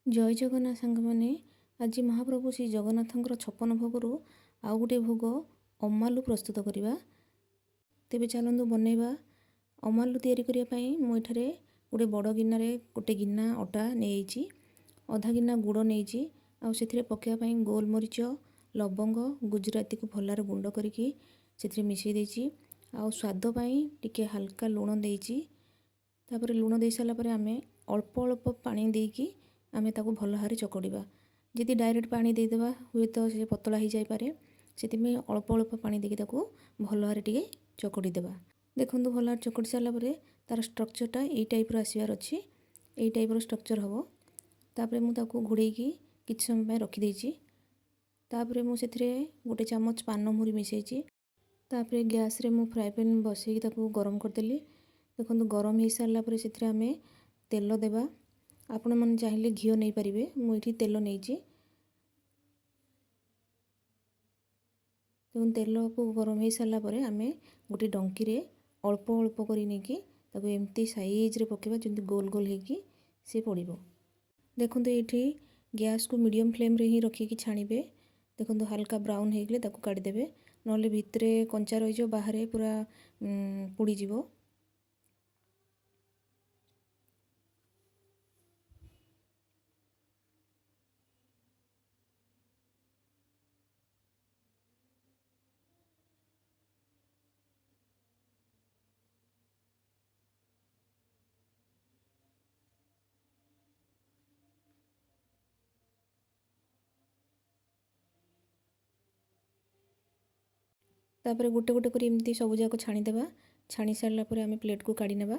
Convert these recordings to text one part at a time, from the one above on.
जय जगन्नाथ सांग मैंने आज महाप्रभु श्री जगन्नाथंकर 56 भोगरू आउ गोटे भोग अमालु प्रस्तुत करवा। तेबे चलतु बनैबा। अमालु तैयारी करने मुझे गोटे बड़ गिनार गोटे गिना अटा नहीं अधा गिना गुड़ नहीं आउ पकाइवाई गोलमरीच लवंग गुजराती को भलार गुंड करके मिसई देछि। आउ स्वाद टिके हल्का लुण देछि। तापर लुण दे सारापर आम अल्प अल्प पानी देकी आमे ताको भल भाव चकड़िबा। जदि डायरेक्ट पानी देदेबा हुए तो से पतला हो जापे से अल्प अल्प पानी देकी ताको भल भाव टिके चकड़ी देबा। देखो भल भाव चकड़ी सारापर तार स्ट्रक्चरटा यही टाइप आसबार अच्छी यही टाइप स्ट्रक्चर हम। तापर मुझे घोड़ेकी किछ समय रखीदे। तापर मुझे गोटे चामच पान मुहरी मिसई। तापर गैस रे मु फ्राए पैन बसई गरम करदेली। देखो गरम हो सारापर से आम तेल देवा। आपण मन चाहिए घी नहीं पारे मुझे तेल नहीं। तेल को गरम हो सारापर आम गोटे डंकी रे अल्प अल्प कर एमती साइज रे पकेबा जमी गोल गोल होगी सी पड़ो। देखो ये गैस को मीडियम फ्लेम रे ही रखिकी छाणीबे। देखो हल्का ब्राउन होगले काढ़ीदेवे ना भितर कंचा रही बाहर पूरा पुड़ीज। तापर गोटे गोटे कर एमती सब जाक छाणीदेवा। छाणी सारापर आम प्लेट को काढ़ी नेबा।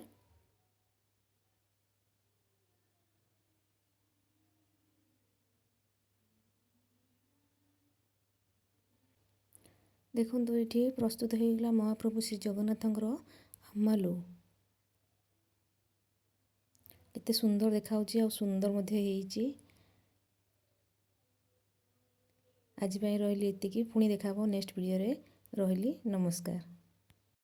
देखो ये प्रस्तुत होगा महाप्रभु श्री जगन्नाथंकर अमालु। केते सुंदर देखा सुंदर होइछि। आज रही एतिकी पुणी देखा नेक्स्ट वीडियो रे। रही नमस्कार।